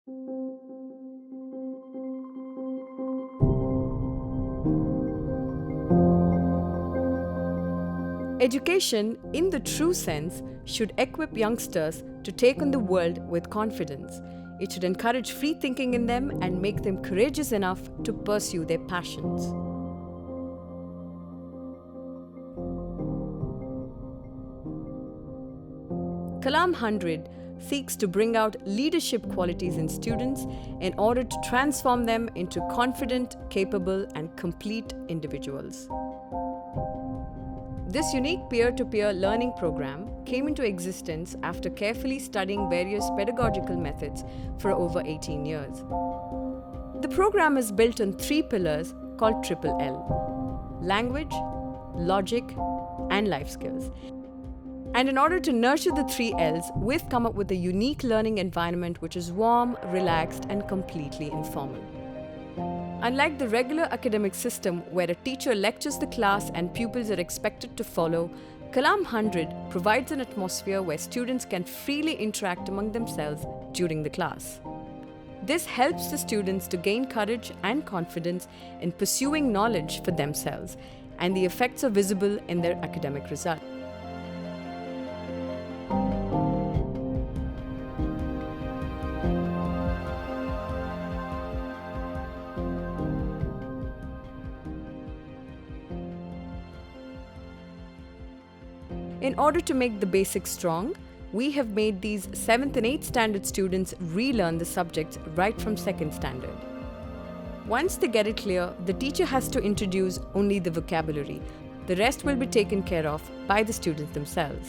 Education, in the true sense, should equip youngsters to take on the world with confidence. It should encourage free thinking in them and make them courageous enough to pursue their passions. Kalam 100 seeks to bring out leadership qualities in students in order to transform them into confident, capable, and complete individuals. This unique peer-to-peer learning program came into existence after carefully studying various pedagogical methods for over 18 years. The program is built on 3 pillars called Triple L: language, logic, and life skills. And in order to nurture the 3 L's, we've come up with a unique learning environment which is warm, relaxed, and completely informal. Unlike the regular academic system where a teacher lectures the class and pupils are expected to follow, Kalam 100 provides an atmosphere where students can freely interact among themselves during the class. This helps the students to gain courage and confidence in pursuing knowledge for themselves, and the effects are visible in their academic results. In order to make the basics strong, we have made these 7th and 8th standard students relearn the subjects right from 2nd standard. Once they get it clear, the teacher has to introduce only the vocabulary. The rest will be taken care of by the students themselves.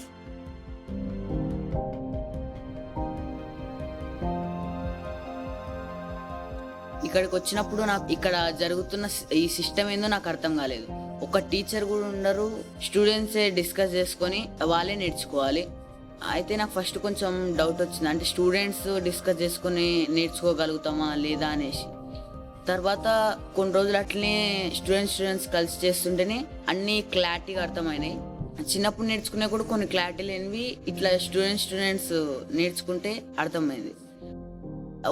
ఇక్కడికి వచ్చినప్పుడు నాకు ఇక్కడ జరుగుతున్న ఈ system ఏందో నాకు అర్థం కాలేదు. ఒక టీచర్ కూడా ఉండరు, స్టూడెంట్సే డిస్కస్ చేసుకొని వాళ్ళే నేర్చుకోవాలి. అయితే నాకు ఫస్ట్ కొంచెం డౌట్ వచ్చింది, అంటే స్టూడెంట్స్ డిస్కస్ చేసుకొని నేర్చుకోగలుగుతామా లేదా అనేసి. తర్వాత కొన్ని రోజులు అట్లనే స్టూడెంట్స్ కలిసి చేస్తుంటేనే అన్నీ క్లారిటీగా అర్థమైనాయి. చిన్నప్పుడు నేర్చుకునే కూడా కొన్ని క్లారిటీ లేనివి ఇట్లా స్టూడెంట్స్ నేర్చుకుంటే అర్థమైంది.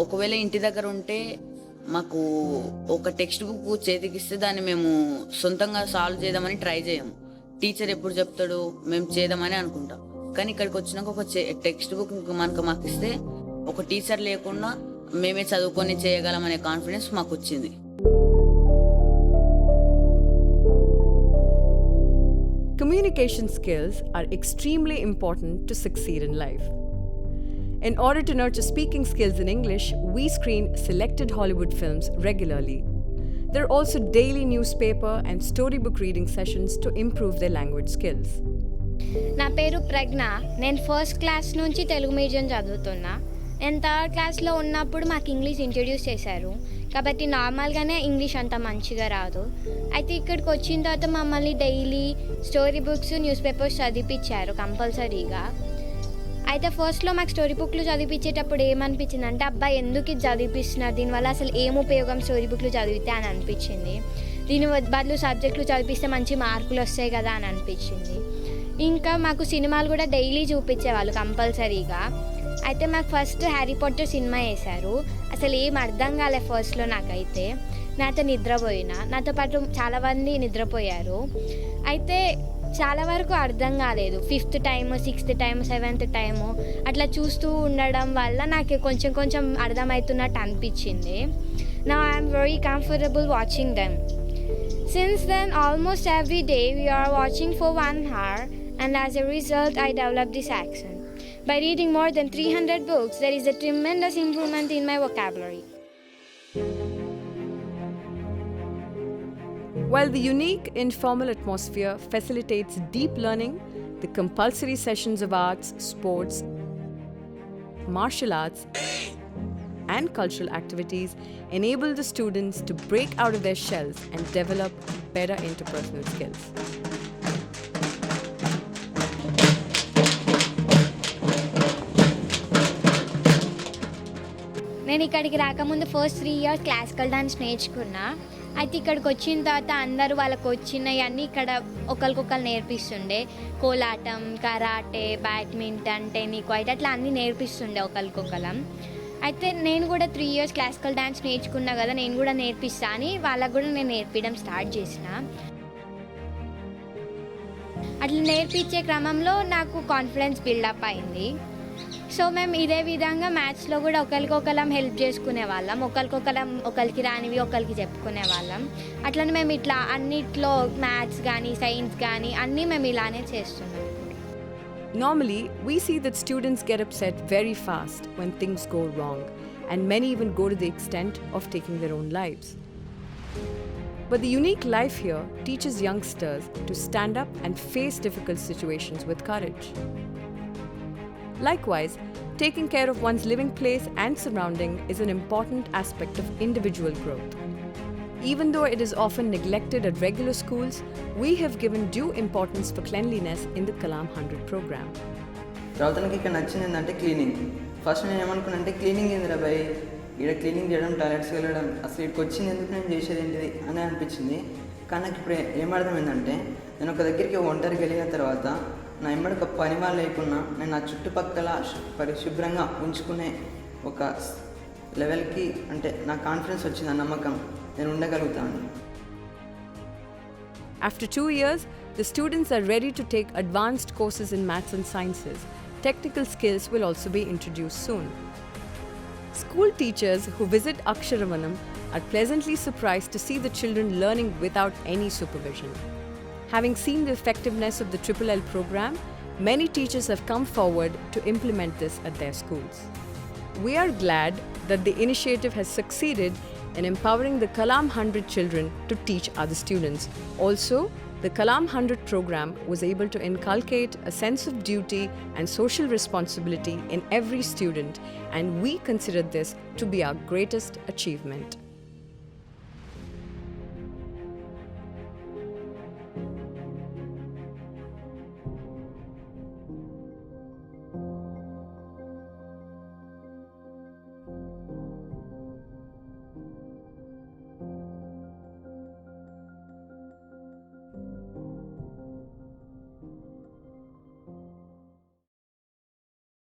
ఒకవేళ ఇంటి దగ్గర ఉంటే మాకు ఒక టెక్స్ట్ బుక్ చేతికిస్తే దాన్ని మేము సొంతంగా సాల్వ్ చేద్దామని ట్రై చేయము. టీచర్ ఎప్పుడు చెప్తాడు మేము చేద్దామని అనుకుంటాం. కానీ ఇక్కడికి వచ్చినాక ఒక టెక్స్ట్ బుక్ మాకు ఇస్తే ఒక టీచర్ లేకుండా మేమే చదువుకొని చేయగలమనే కాన్ఫిడెన్స్ మాకు వచ్చింది. Communication skills are extremely important to succeed in life. In order to nurture speaking skills in English, we screen selected Hollywood films regularly. There are also daily newspaper and storybook reading sessions to improve their language skills. నా పేరు ప్రజ్ఞ. నేను first class నుంచి Telugu medium చదువుతున్నా. నేను third క్లాస్లో ఉన్నప్పుడు మాకు English introduce చేశారు, కాబట్టి నార్మల్గానే ఇంగ్లీష్ అంత మంచిగా రాదు. అయితే ఇక్కడికి వచ్చిన తర్వాత మమ్మల్ని daily story books, newspapers చదివించారు కంపల్సరీగా. అయితే ఫస్ట్లో మాకు స్టోరీ బుక్లు చదివించేటప్పుడు ఏమనిపించింది అంటే, అబ్బాయి ఎందుకు ఇది చదివిస్తున్నారు, దీనివల్ల అసలు ఏం ఉపయోగం స్టోరీ బుక్లు చదివితే అని అనిపించింది. దీని బదులు సబ్జెక్టులు చదివిస్తే మంచి మార్కులు వస్తాయి కదా అని అనిపించింది. ఇంకా మాకు సినిమాలు కూడా డైలీ చూపించేవాళ్ళు కంపల్సరీగా. అయితే మాకు ఫస్ట్ హ్యారీ పాటర్ సినిమా వేశారు. అసలు ఏం అర్థం కాలే ఫస్ట్లో నాకైతే. నాతో నిద్రపోయినా, నాతో పాటు చాలామంది నిద్రపోయారు. అయితే చాలా వరకు అర్థం కాలేదు. 5th time, 6th time, 7th time అట్లా చూస్తూ ఉండడం వల్ల నాకు కొంచెం అర్థమవుతున్నట్టు అనిపించింది. Now I am very comfortable watching them. Since then, almost every day we are watching for 1 hour, and as a result I developed this accent. By reading more than 300 books, there is a tremendous improvement in my vocabulary. While the unique informal atmosphere facilitates deep learning, the compulsory sessions of arts, sports, martial arts, and cultural activities enable the students to break out of their shells and develop better interpersonal skills. నేను ఇక్కడికి రాకముందు first 3 years classical dance నేర్చుకున్నా. అయితే ఇక్కడికి వచ్చిన తర్వాత అందరూ వాళ్ళకు వచ్చినవన్నీ ఇక్కడ ఒకరికొకరు నేర్పిస్తుండే. కోలాటం, కరాటే, బ్యాడ్మింటన్, టెన్నిక్వైట్ అట్లా అన్నీ నేర్పిస్తుండే ఒకరికొకరం. అయితే నేను కూడా 3 ఇయర్స్ క్లాసికల్ డ్యాన్స్ నేర్చుకున్నా కదా, నేను కూడా నేర్పిస్తా అని వాళ్ళకు కూడా నేను నేర్పించడం స్టార్ట్ చేసిన. అట్లా నేర్పించే క్రమంలో నాకు కాన్ఫిడెన్స్ బిల్డప్ అయింది. సో మేము ఇదే విధంగా మ్యాథ్స్లో కూడా ఒకరికొకరం హెల్ప్ చేసుకునే వాళ్ళం, ఒకరికి రానివి ఒకరికి చెప్పుకునే వాళ్ళం. అట్లనే మేము ఇట్లా అన్నిట్లో మ్యాథ్స్ కానీ సైన్స్ కానీ అన్నీ మేము ఇలానే చేస్తున్నాం. Normally, we see that students get upset very fast when things go wrong, and many even go to the extent of taking their own lives. But the unique life here teaches youngsters to stand up and face difficult situations with courage. Likewise, taking care of one's living place and surrounding is an important aspect of individual growth. Even though it is often neglected at regular schools, we have given due importance for cleanliness in the Kalam 100 program. రావుతానికి ఇక్కడ నచ్చింది ఏంటంటే cleaning. First నేను ఏమనుకున్నా అంటే cleaning ఏందిరా భయ్, ఇక్కడ cleaning చేయడం, టాయిలెట్స్ వెళ్ళడం, అసలు ఇక్కడికి వచ్చింది ఎందుకు, నేను చేసేది ఏంటిది అని అనిపించింది. కానీ నాకు ఇప్పుడు ఏమర్థమైందంటే, నేను ఒక దగ్గరికి ఒంటరికి వెళ్ళిన తర్వాత నా ఎమ్మడి ఒక పని వాళ్ళు లేకున్నా నేను నా చుట్టుపక్కల పరిశుభ్రంగా ఉంచుకునే ఒక లెవెల్కి అంటే నా కాన్ఫిడెన్స్ వచ్చింది, ఆ నమ్మకం నేను ఉండగలుగుతాను. After 2 years, the students are ready to take advanced courses in maths and sciences. Technical skills will also be introduced soon. School teachers who visit Aksharavanam are pleasantly surprised to see the children learning without any supervision. Having seen the effectiveness of the Triple L program, many teachers have come forward to implement this at their schools. We are glad that the initiative has succeeded in empowering the Kalam 100 children to teach other students. Also, the Kalam 100 program was able to inculcate a sense of duty and social responsibility in every student, and we consider this to be our greatest achievement.